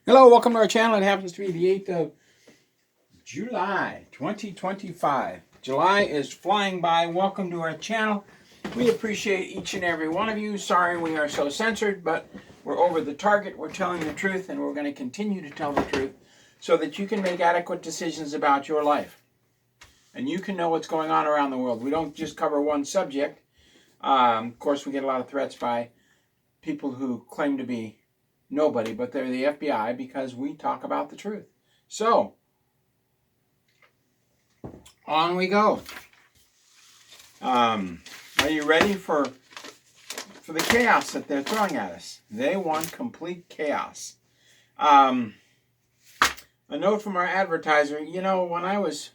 Hello, welcome to our channel. It happens to be the 8th of July, 2025. July is flying by. Welcome to our channel. We appreciate each and every one of you. Sorry we are so censored, but we're over the target. We're telling the truth, and we're going to continue to tell the truth so that you can make adequate decisions about your life. And you can know what's going on around the world. We don't just cover one subject. Of course, we get a lot of threats by people who claim to be nobody, but they're the FBI because we talk about the truth. So, on we go. Are you ready for the chaos that they're throwing at us? They want complete chaos. A note from our advertiser, when I was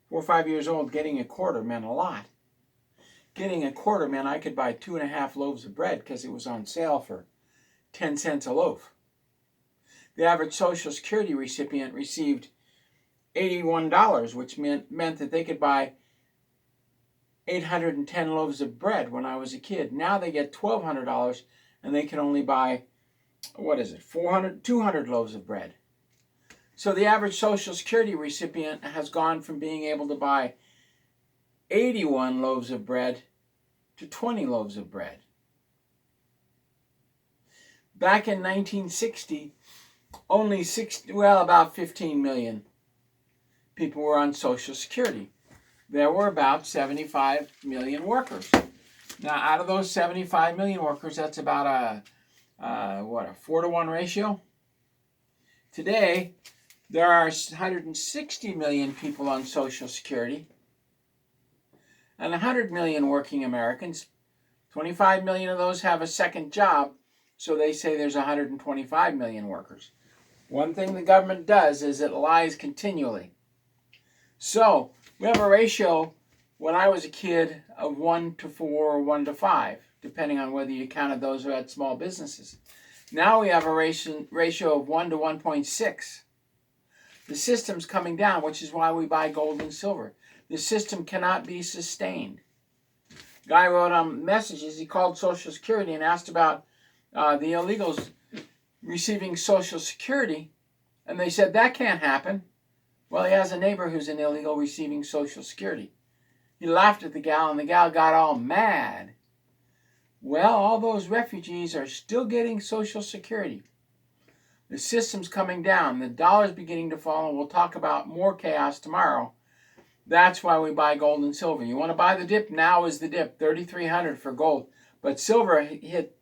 4 or 5 years old, getting a quarter meant a lot. Getting a quarter meant I could buy 2.5 loaves of bread because it was on sale for 10 cents a loaf. The average Social Security recipient received $81, which meant that they could buy 810 loaves of bread when I was a kid. Now they get $1,200 and they can only buy, 200 loaves of bread. So the average Social Security recipient has gone from being able to buy 81 loaves of bread to 20 loaves of bread. Back in 1960, about 15 million people were on Social Security. There were about 75 million workers. Now, out of those 75 million workers, that's about a 4-to-1 ratio. Today, there are 160 million people on Social Security and 100 million working Americans. 25 million of those have a second job, so they say there's 125 million workers. One thing the government does is it lies continually. So we have a ratio, when I was a kid, of 1 to 4 or 1 to 5, depending on whether you counted those who had small businesses. Now we have a ratio of 1 to 1.6. The system's coming down, which is why we buy gold and silver. The system cannot be sustained. Guy wrote on messages, he called Social Security and asked about the illegals receiving Social Security, and they said that can't happen. Well, he has a neighbor who's an illegal receiving Social Security. He laughed at the gal, and the gal got all mad. Well, all those refugees are still getting Social Security. The system's coming down. The dollar's beginning to fall, and we'll talk about more chaos tomorrow. That's why we buy gold and silver. You want to buy the dip? Now is the dip. 3,300 for gold. But silver hit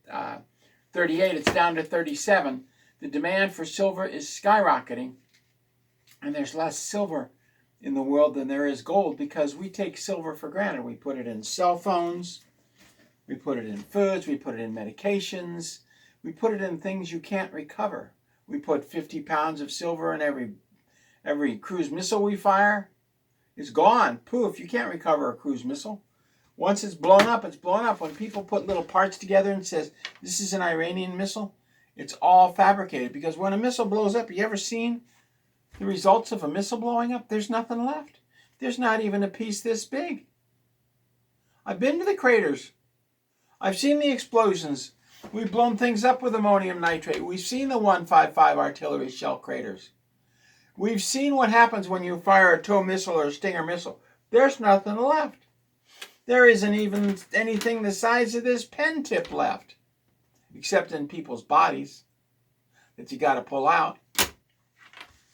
38. It's down to 37. The demand for silver is skyrocketing. And there's less silver in the world than there is gold because we take silver for granted. We put it in cell phones. We put it in foods. We put it in medications. We put it in things you can't recover. We put 50 pounds of silver in every cruise missile we fire. It's gone. Poof, you can't recover a cruise missile. Once it's blown up, it's blown up. When people put little parts together and says, this is an Iranian missile, it's all fabricated. Because when a missile blows up, you ever seen the results of a missile blowing up? There's nothing left. There's not even a piece this big. I've been to the craters. I've seen the explosions. We've blown things up with ammonium nitrate. We've seen the 155 artillery shell craters. We've seen what happens when you fire a TOW missile or a Stinger missile. There's nothing left. There isn't even anything the size of this pen tip left, except in people's bodies that you got to pull out.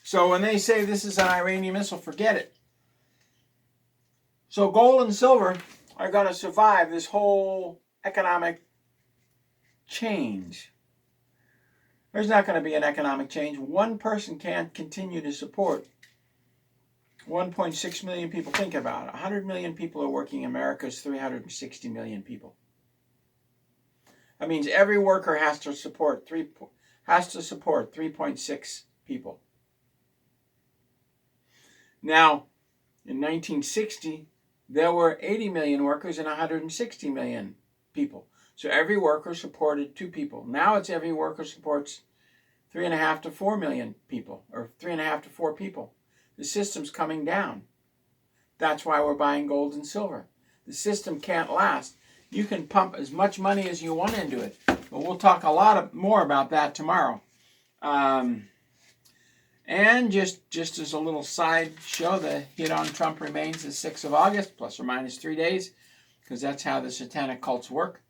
So when they say this is an Iranian missile, forget it. So gold and silver are going to survive this whole economic change. There's not going to be an economic change. One person can't continue to support 1.6 million people. Think about it. 100 million people are working. America's 360 million people. That means every worker has to support 3.6 people. Now, in 1960, there were 80 million workers and 160 million people. So every worker supported 2 people. Now it's every worker supports 3.5 to 4 million people, or 3.5 to 4 people. The system's coming down. That's why we're buying gold and silver. The system can't last. You can pump as much money as you want into it, but we'll talk a lot more about that tomorrow. And just as a little side show, the hit on Trump remains the 6th of August, plus or minus 3 days, because that's how the satanic cults work.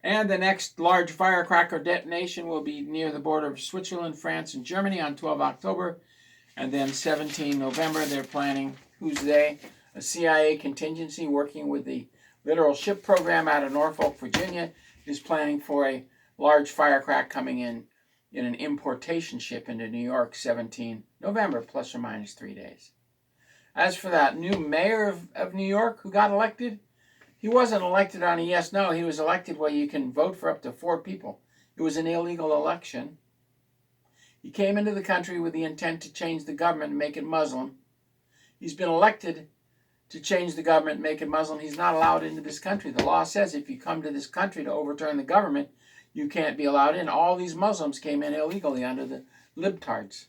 And the next large firecracker detonation will be near the border of Switzerland, France, and Germany on 12 October. And then 17 November, they're planning, who's they? A CIA contingency working with the Littoral Ship Program out of Norfolk, Virginia, is planning for a large firecracker coming in an importation ship into New York, 17 November, plus or minus 3 days. As for that new mayor of New York who got elected, he wasn't elected on a yes-no. He was elected where you can vote for up to 4 people. It was an illegal election. He came into the country with the intent to change the government and make it Muslim. He's been elected to change the government and make it Muslim. He's not allowed into this country. The law says if you come to this country to overturn the government, you can't be allowed in. All these Muslims came in illegally under the libtards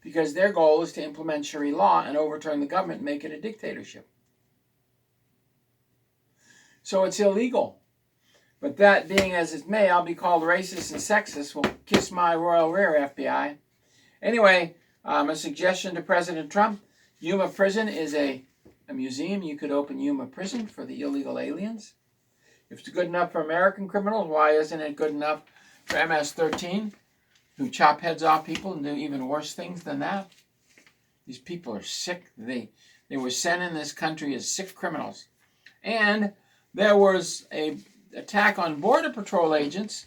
because their goal is to implement Sharia law and overturn the government and make it a dictatorship. So it's illegal. But that being as it may, I'll be called racist and sexist. Well, kiss my royal rear, FBI. Anyway, a suggestion to President Trump. Yuma Prison is a museum. You could open Yuma Prison for the illegal aliens. If it's good enough for American criminals, why isn't it good enough for MS-13, who chop heads off people and do even worse things than that? These people are sick. They were sent in this country as sick criminals. And there was an attack on Border Patrol agents,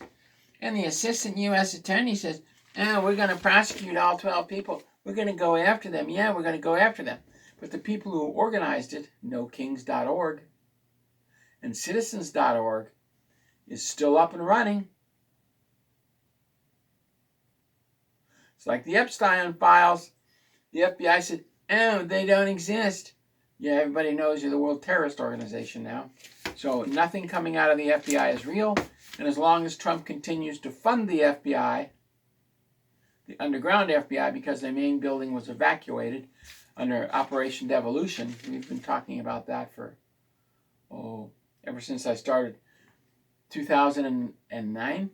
and the assistant U.S. attorney says, we're going to prosecute all 12 people. We're going to go after them. Yeah, we're going to go after them. But the people who organized it, NoKings.org and Citizens.org, is still up and running. It's like the Epstein files. The FBI said, they don't exist. Yeah, everybody knows you're the World Terrorist Organization now. So nothing coming out of the FBI is real. And as long as Trump continues to fund the FBI, the underground FBI, because their main building was evacuated under Operation Devolution, we've been talking about that for, ever since I started, 2009,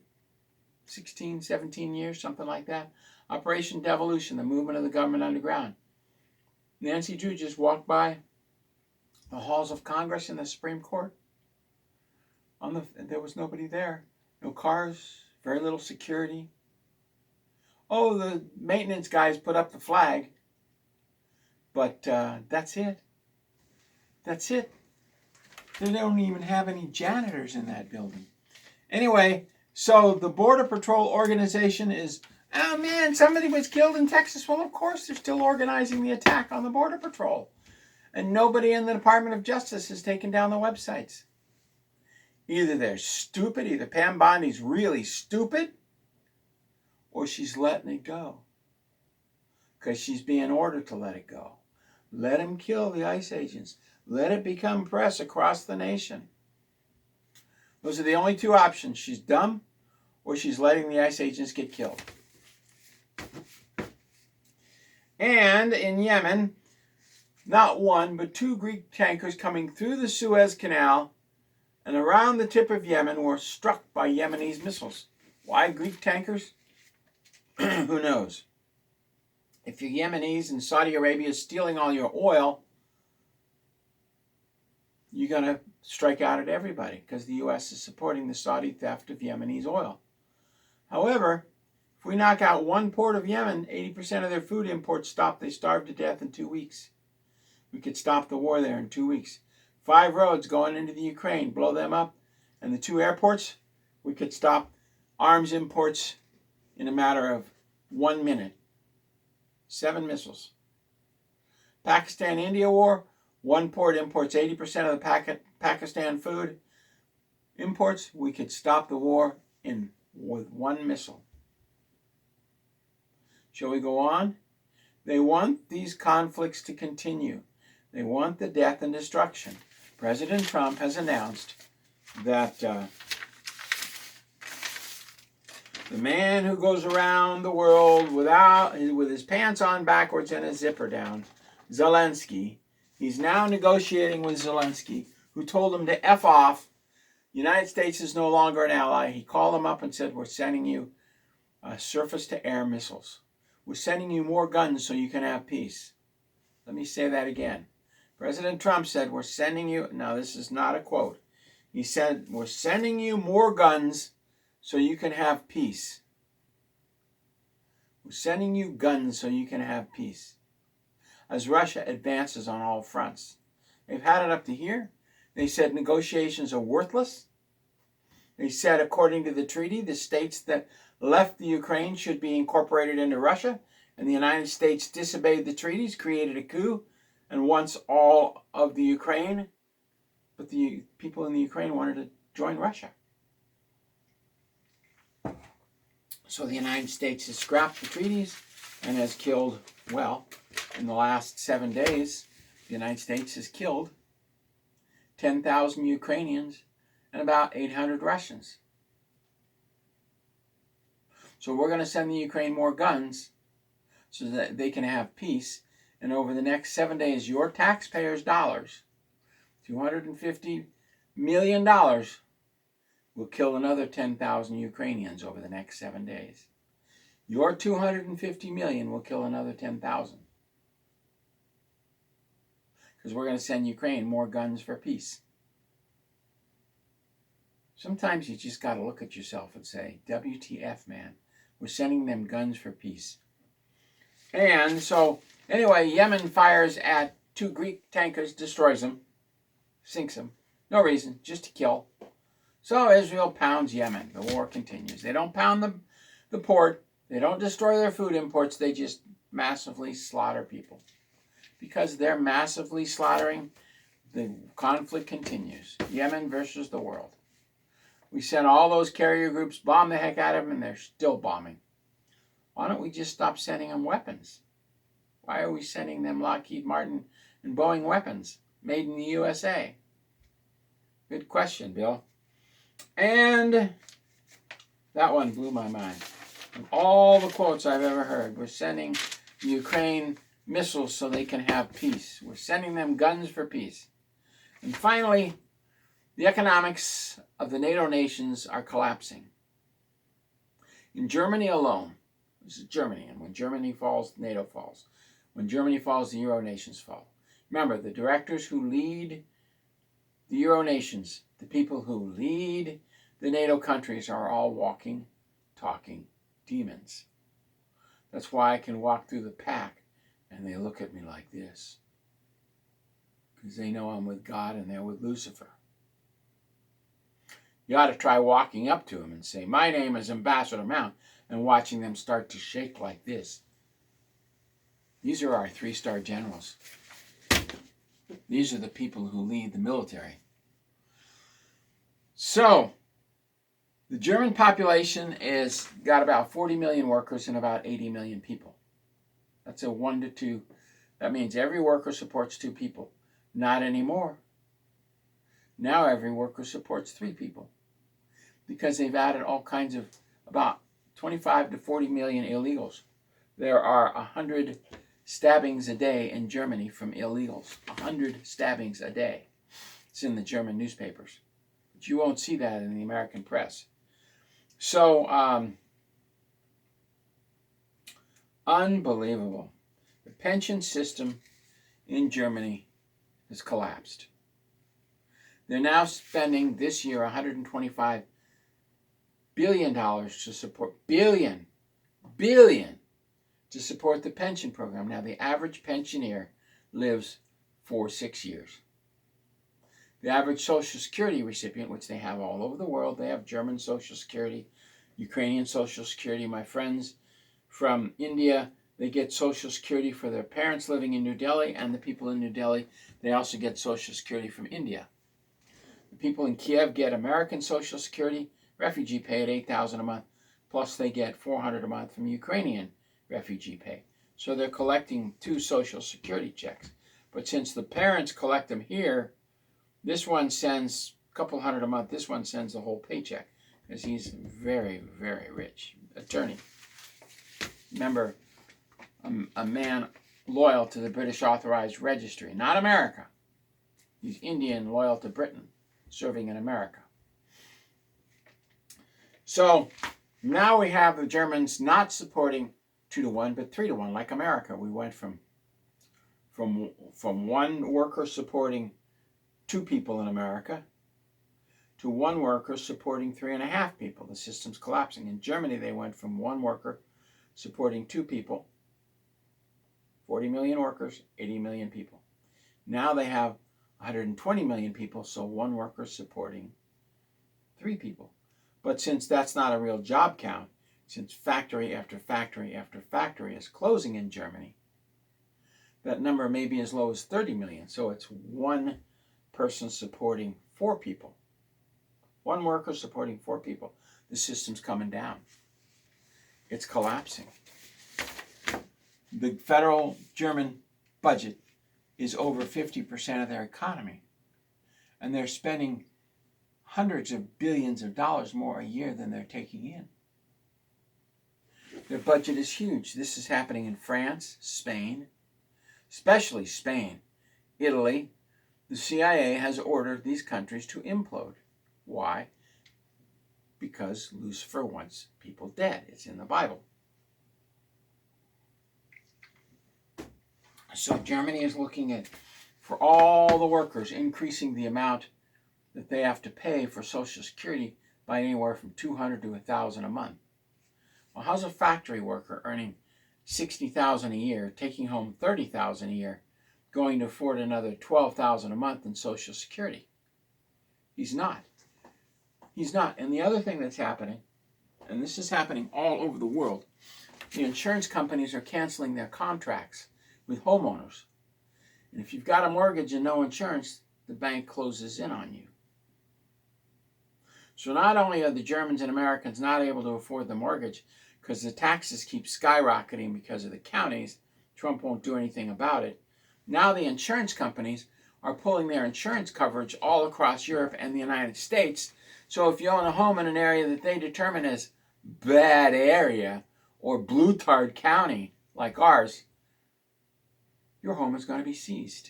16, 17 years, something like that. Operation Devolution, the movement of the government underground. Nancy Drew just walked by the halls of Congress and the Supreme Court. There was nobody there. No cars, very little security. The maintenance guys put up the flag. But that's it. That's it. They don't even have any janitors in that building. Anyway, so the Border Patrol organization is, somebody was killed in Texas. Well, of course, they're still organizing the attack on the Border Patrol. And nobody in the Department of Justice has taken down the websites. Either they're stupid, either Pam Bondi's really stupid, or she's letting it go. Because she's being ordered to let it go. Let him kill the ICE agents. Let it become press across the nation. Those are the only two options. She's dumb, or she's letting the ICE agents get killed. And in Yemen, not one, but 2 Greek tankers coming through the Suez Canal and around the tip of Yemen were struck by Yemenis missiles. Why Greek tankers? Who knows? If you're Yemenis and Saudi Arabia is stealing all your oil, you're going to strike out at everybody because the U.S. is supporting the Saudi theft of Yemenis oil. However, if we knock out one port of Yemen, 80% of their food imports stop. They starve to death in 2 weeks. We could stop the war there in 2 weeks. 5 roads going into the Ukraine, blow them up. And the 2 airports, we could stop arms imports in a matter of 1 minute. 7 missiles. Pakistan-India war, 1 port imports 80% of the Pakistan food imports. We could stop the war with 1 missile. Shall we go on? They want these conflicts to continue. They want the death and destruction. President Trump has announced that the man who goes around the world with his pants on backwards and his zipper down, Zelensky, he's now negotiating with Zelensky, who told him to F off. The United States is no longer an ally. He called him up and said, we're sending you surface-to-air missiles. We're sending you more guns so you can have peace. Let me say that again. President Trump said, we're sending you, now this is not a quote. He said, we're sending you more guns so you can have peace. We're sending you guns so you can have peace. As Russia advances on all fronts. They've had it up to here. They said negotiations are worthless. They said, according to the treaty, the states that left the Ukraine should be incorporated into Russia, and the United States disobeyed the treaties, created a coup, and wants all of the Ukraine, but the people in the Ukraine wanted to join Russia. So the United States has scrapped the treaties and has killed, well, in the last 7 days, the United States has killed 10,000 Ukrainians and about 800 Russians. So we're going to send the Ukraine more guns so that they can have peace. And over the next 7 days, your taxpayers' dollars, $250 million, will kill another 10,000 Ukrainians over the next 7 days. Your $250 million will kill another 10,000. Because we're going to send Ukraine more guns for peace. Sometimes you just got to look at yourself and say, WTF, man. We're sending them guns for peace. And so, anyway, Yemen fires at 2 Greek tankers, destroys them, sinks them. No reason, just to kill. So Israel pounds Yemen. The war continues. They don't pound the port. They don't destroy their food imports. They just massively slaughter people. Because they're massively slaughtering, the conflict continues. Yemen versus the world. We sent all those carrier groups, bomb the heck out of them, and they're still bombing. Why don't we just stop sending them weapons? Why are we sending them Lockheed Martin and Boeing weapons made in the USA? Good question, Bill. And that one blew my mind. Of all the quotes I've ever heard, we're sending Ukraine missiles so they can have peace. We're sending them guns for peace. And finally, the economics of the NATO nations are collapsing. In Germany alone, this is Germany, and when Germany falls, NATO falls. When Germany falls, the Euro nations fall. Remember, the directors who lead the Euro nations, the people who lead the NATO countries, are all walking, talking demons. That's why I can walk through the pack and they look at me like this. Because they know I'm with God and they're with Lucifer. You ought to try walking up to them and say, my name is Ambassador Mount, and watching them start to shake like this. These are our 3-star generals. These are the people who lead the military. So, the German population is got about 40 million workers and about 80 million people. That's a 1 to 2. That means every worker supports 2 people. Not anymore. Now every worker supports 3 people. Because they've added all kinds of, about 25 to 40 million illegals. There are 100 stabbings a day in Germany from illegals. 100 stabbings a day. It's in the German newspapers. But you won't see that in the American press. So, unbelievable. The pension system in Germany has collapsed. They're now spending this year $125 billion to support, billion, to support the pension program. Now, the average pensioner lives 6 years. The average Social Security recipient, which they have all over the world, they have German Social Security, Ukrainian Social Security. My friends from India, they get Social Security for their parents living in New Delhi, and the people in New Delhi, they also get Social Security from India. The people in Kiev get American Social Security, refugee pay at $8,000 a month, plus they get $400 a month from Ukrainian refugee pay. So they're collecting 2 Social Security checks. But since the parents collect them here, this one sends a couple hundred a month. This one sends the whole paycheck because he's very, very rich. Attorney. Remember, a man loyal to the British Authorized Registry, not America. He's Indian, loyal to Britain, serving in America. So, Now we have the Germans not supporting 2-to-1, but 3-to-1, like America. We went from one worker supporting 2 people in America to 1 worker supporting 3.5 people. The system's collapsing. In Germany, they went from 1 worker supporting 2 people, 40 million workers, 80 million people. Now they have 120 million people, so 1 worker supporting 3 people. But since that's not a real job count, since factory after factory after factory is closing in Germany, that number may be as low as 30 million. So it's 1 person supporting 4 people. 1 worker supporting 4 people. The system's coming down. It's collapsing. The federal German budget is over 50% of their economy. And they're spending hundreds of billions of dollars more a year than they're taking in. Their budget is huge. This is happening in France, Spain, especially Spain, Italy. The CIA has ordered these countries to implode. Why? Because Lucifer wants people dead. It's in the Bible. So Germany is looking at, for all the workers, increasing the amount that they have to pay for Social Security by anywhere from $200 to $1,000 a month. Well, how's a factory worker earning $60,000 a year, taking home $30,000 a year, going to afford another $12,000 a month in Social Security? He's not. He's not. And the other thing that's happening, and this is happening all over the world, the insurance companies are canceling their contracts with homeowners. And if you've got a mortgage and no insurance, the bank closes in on you. So not only are the Germans and Americans not able to afford the mortgage because the taxes keep skyrocketing because of the counties, Trump won't do anything about it. Now the insurance companies are pulling their insurance coverage all across Europe and the United States. So if you own a home in an area that they determine as bad area or blue-tard county like ours, your home is going to be seized.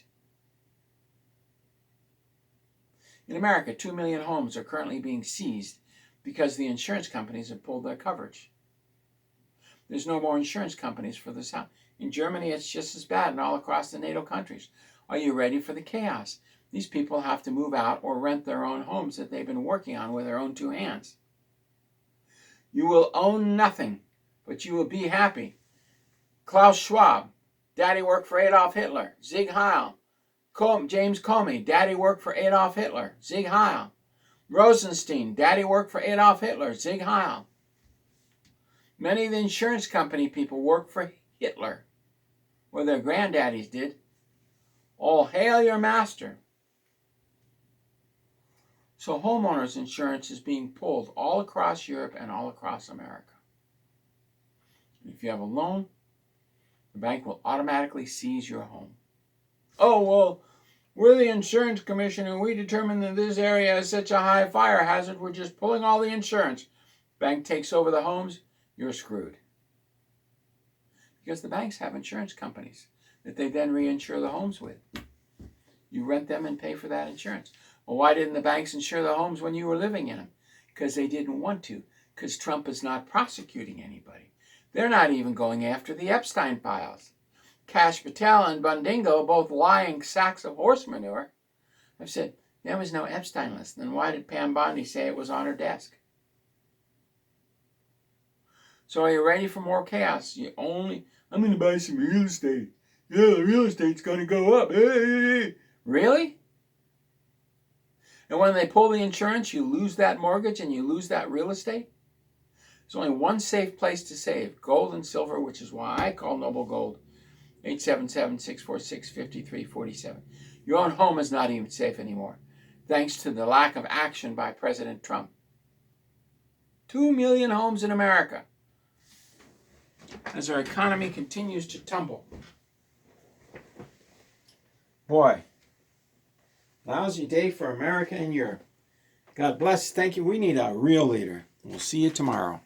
In America, 2 million homes are currently being seized because the insurance companies have pulled their coverage. There's no more insurance companies for this house. In Germany, it's just as bad, and all across the NATO countries. Are you ready for the chaos? These people have to move out or rent their own homes that they've been working on with their own 2 hands. You will own nothing, but you will be happy. Klaus Schwab, Daddy worked for Adolf Hitler. Sieg Heil. James Comey, Daddy worked for Adolf Hitler. Sieg Heil. Rosenstein, Daddy worked for Adolf Hitler. Sieg Heil. Many of the insurance company people work for Hitler, or their granddaddies did. All hail your master. So homeowners insurance is being pulled all across Europe and all across America. If you have a loan, the bank will automatically seize your home. Oh, well, we're the insurance commission and we determine that this area has such a high fire hazard, we're just pulling all the insurance. Bank takes over the homes, you're screwed. Because the banks have insurance companies that they then reinsure the homes with. You rent them and pay for that insurance. Well, why didn't the banks insure the homes when you were living in them? Because they didn't want to. Because Trump is not prosecuting anybody. They're not even going after the Epstein files. Kash Patel and Bundingo, both lying sacks of horse manure, have said, there was no Epstein list. Then why did Pam Bondi say it was on her desk? So are you ready for more chaos? I'm going to buy some real estate. Yeah, the real estate's going to go up. Hey. Really? And when they pull the insurance, you lose that mortgage and you lose that real estate? There's only one safe place to save, gold and silver, which is why I call Noble Gold 877-646-5347. Your own home is not even safe anymore, thanks to the lack of action by President Trump. 2 million homes in America as our economy continues to tumble. Boy, lousy day for America and Europe. God bless. Thank you. We need a real leader. We'll see you tomorrow.